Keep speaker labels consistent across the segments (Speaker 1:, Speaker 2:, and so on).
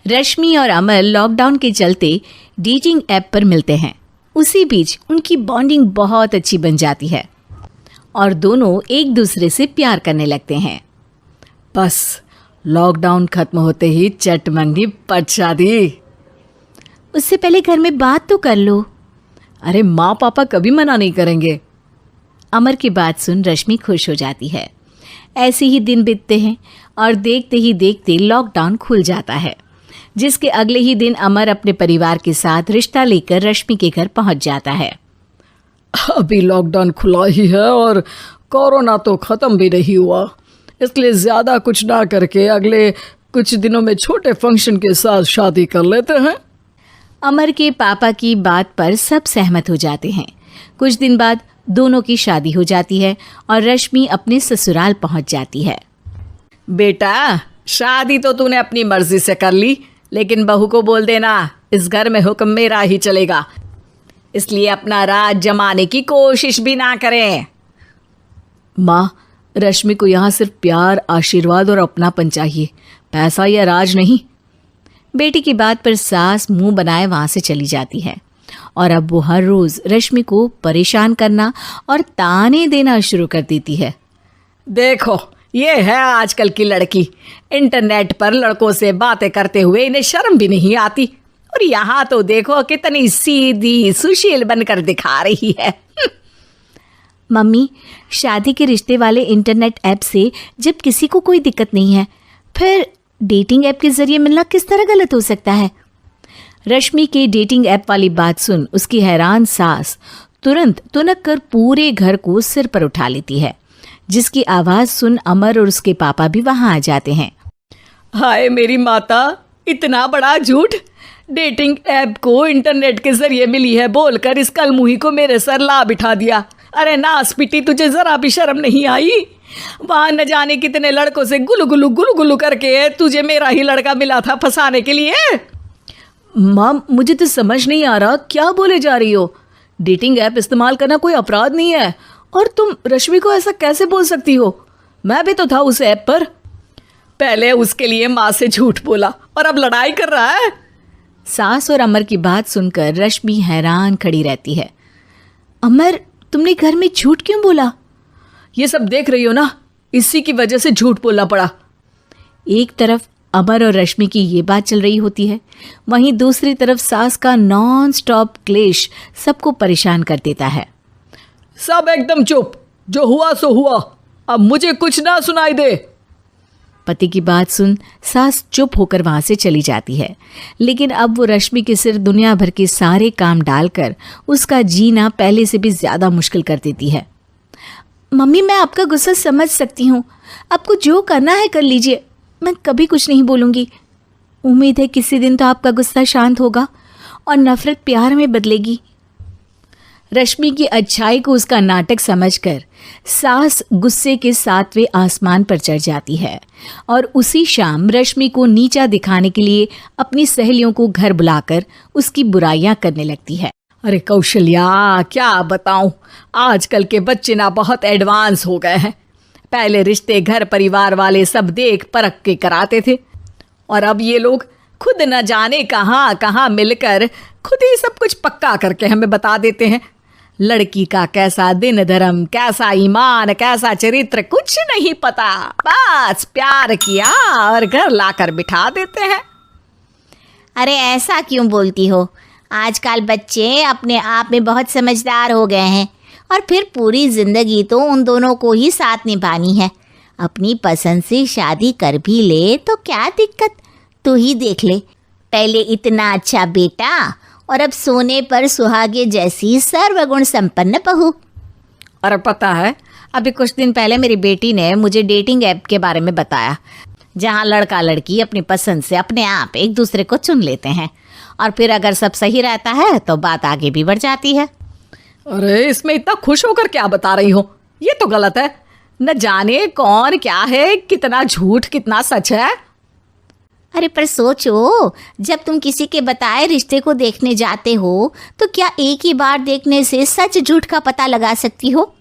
Speaker 1: रश्मि और अमर लॉकडाउन के चलते डेटिंग ऐप पर मिलते हैं। उसी बीच उनकी बॉन्डिंग बहुत अच्छी बन जाती है और दोनों एक दूसरे से प्यार करने लगते हैं।
Speaker 2: बस लॉकडाउन खत्म होते ही चट मंगनी पट शादी।
Speaker 1: उससे पहले घर में बात तो कर लो।
Speaker 2: अरे माँ पापा कभी मना नहीं करेंगे।
Speaker 1: अमर की बात सुन रश्मि खुश हो जाती है। ऐसे ही दिन बीतते हैं और देखते ही देखते लॉकडाउन खुल जाता है, जिसके अगले ही दिन अमर अपने परिवार के साथ रिश्ता लेकर रश्मि के घर पहुंच जाता है।
Speaker 2: अभी लॉकडाउन खुला ही है और कोरोना तो ख़त्म भी नहीं हुआ, इसलिए ज़्यादा कुछ ना करके अगले कुछ दिनों में छोटे फंक्शन के साथ शादी कर लेते हैं।
Speaker 1: अमर के पापा की बात पर सब सहमत हो जाते हैं। कुछ दिन बाद दोनों की शादी हो जाती है और रश्मि अपने ससुराल पहुंच जाती है।
Speaker 2: बेटा, शादी तो तूने अपनी मर्जी से कर ली, लेकिन बहू को बोल देना इस घर में हुक्म मेरा ही चलेगा, इसलिए अपना राज जमाने की कोशिश भी ना करें। माँ, रश्मि को यहाँ सिर्फ प्यार, आशीर्वाद और अपनापन चाहिए, पैसा या राज नहीं।
Speaker 1: बेटी की बात पर सास मुंह बनाए वहां से चली जाती है और अब वो हर रोज रश्मि को परेशान करना और ताने देना शुरू कर देती है।
Speaker 2: देखो, ये है आजकल की लड़की, इंटरनेट पर लड़कों से बातें करते हुए इन्हें शर्म भी नहीं आती, और यहाँ तो देखो कितनी सीधी सुशील बनकर दिखा रही है।
Speaker 1: मम्मी, शादी के रिश्ते वाले इंटरनेट ऐप से जब किसी को कोई दिक्कत नहीं है, फिर डेटिंग ऐप के जरिए मिलना किस तरह गलत हो सकता है? रश्मि के डेटिंग ऐप वाली बात सुन उसकी हैरान सास तुरंत तुनक कर पूरे घर को सिर पर उठा लेती है, जिसकी आवाज सुन अमर और उसके पापा भी वहां आ जाते हैं।
Speaker 2: हाय मेरी माता, इतना बड़ा झूठ! डेटिंग ऐप को इंटरनेट के जरिए मिली है बोलकर इस कलमुही को मेरे सर ला बिठा दिया। अरे नास पिटी, तुझे जरा भी शर्म नहीं आई? वहां न जाने कितने लड़कों से गुलू गुलू करके तुझे मेरा ही लड़का मिला था फंसाने के लिए।
Speaker 1: माँ, मुझे तो समझ नहीं आ रहा क्या बोले जा रही हो।
Speaker 2: डेटिंग ऐप इस्तेमाल करना कोई अपराध नहीं है, और तुम रश्मि को ऐसा कैसे बोल सकती हो? मैं भी तो था उस ऐप पर। पहले उसके लिए माँ से झूठ बोला और अब लड़ाई कर रहा है।
Speaker 1: सास और अमर की बात सुनकर रश्मि हैरान खड़ी रहती है। अमर, तुमने घर में झूठ क्यों बोला?
Speaker 2: ये सब देख रही हो ना, इसी की वजह से झूठ बोलना पड़ा।
Speaker 1: एक तरफ अमर और रश्मि की ये बात चल रही होती है, वहीं दूसरी तरफ सास का नॉन स्टॉप क्लेश सबको परेशान कर देता है।
Speaker 2: सब एकदम चुप, जो हुआ सो हुआ, अब मुझे कुछ ना सुनाई दे।
Speaker 1: पति की बात सुन सास चुप होकर वहां से चली जाती है, लेकिन अब वो रश्मि के सिर दुनिया भर के सारे काम डालकर उसका जीना पहले से भी ज्यादा मुश्किल कर देती है। मम्मी, मैं आपका गुस्सा समझ सकती हूँ, आपको जो करना है कर लीजिए, मैं कभी कुछ नहीं बोलूँगी। उम्मीद है किसी दिन तो आपका गुस्सा शांत होगा और नफरत प्यार में बदलेगी। रश्मि की अच्छाई को उसका नाटक समझकर सास गुस्से के 7वें आसमान पर चढ़ जाती है और उसी शाम रश्मि को नीचा दिखाने के लिए अपनी सहेलियों को घर बुलाकर उसकी बुराइयां करने लगती है।
Speaker 2: अरे कौशल्या, क्या बताऊं, आजकल के बच्चे ना बहुत एडवांस हो गए हैं। पहले रिश्ते घर परिवार वाले सब देख परख के कराते थे, और अब ये लोग खुद न जाने कहाँ कहाँ मिलकर खुद ही सब कुछ पक्का करके हमें बता देते हैं। लड़की का कैसा दिन धर्म, कैसा ईमान, कैसा चरित्र कुछ नहीं पता, बस प्यार किया और घर लाकर बिठा देते हैं।
Speaker 3: अरे ऐसा क्यों बोलती हो? आजकल बच्चे अपने आप में बहुत समझदार हो गए हैं, और फिर पूरी जिंदगी तो उन दोनों को ही साथ निभानी है। अपनी पसंद से शादी कर भी ले तो क्या दिक्कत? तू ही देख ले, पहले इतना अच्छा बेटा और अब सोने पर सुहागे जैसी सर्वगुण संपन्न बहू।
Speaker 1: और पता है, अभी कुछ दिन पहले मेरी बेटी ने मुझे डेटिंग ऐप के बारे में बताया, जहाँ लड़का लड़की अपनी पसंद से अपने आप एक दूसरे को चुन लेते हैं, और फिर अगर सब सही रहता है तो बात आगे भी बढ़ जाती है।
Speaker 2: अरे इसमें इतना खुश होकर क्या बता रही हो? ये तो गलत है। न जाने कौन क्या है, कितना झूठ कितना सच है।
Speaker 3: अरे पर सोचो, जब तुम किसी के बताए रिश्ते को देखने जाते हो तो क्या एक ही बार देखने से सच झूठ का पता लगा सकती हो?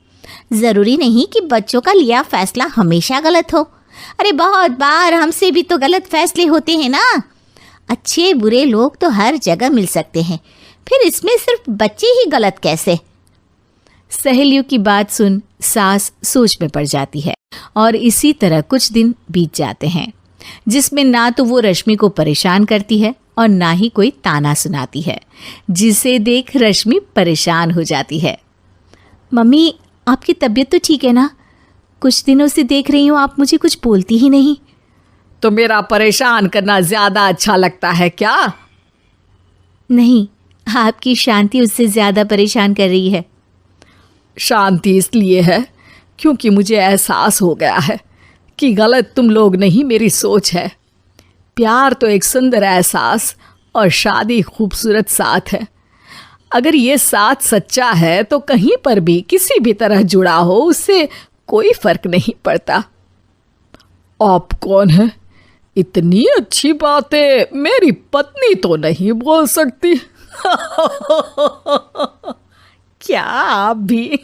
Speaker 3: ज़रूरी नहीं कि बच्चों का लिया फैसला हमेशा गलत हो। अरे बहुत बार हमसे भी तो गलत फैसले होते हैं ना। अच्छे बुरे लोग तो हर जगह मिल सकते हैं, फिर इसमें सिर्फ बच्चे ही गलत कैसे?
Speaker 1: सहेलियों की बात सुन सास सोच में पड़ जाती है और इसी तरह कुछ दिन बीत जाते हैं, जिसमें ना तो वो रश्मि को परेशान करती है और ना ही कोई ताना सुनाती है, जिसे देख रश्मि परेशान हो जाती है। मम्मी, आपकी तबीयत तो ठीक है ना? कुछ दिनों से देख रही हूँ आप मुझे कुछ बोलती ही नहीं।
Speaker 2: तो मेरा परेशान करना ज्यादा अच्छा लगता है क्या?
Speaker 1: नहीं, आपकी शांति उससे ज्यादा परेशान कर रही है।
Speaker 2: शांति इसलिए है क्योंकि मुझे एहसास हो गया है कि गलत तुम लोग नहीं, मेरी सोच है। प्यार तो एक सुंदर एहसास और शादी खूबसूरत साथ है। अगर ये साथ सच्चा है तो कहीं पर भी किसी भी तरह जुड़ा हो, उससे कोई फर्क नहीं पड़ता। आप कौन है? इतनी अच्छी बातें मेरी पत्नी तो नहीं बोल सकती। क्या आप भी?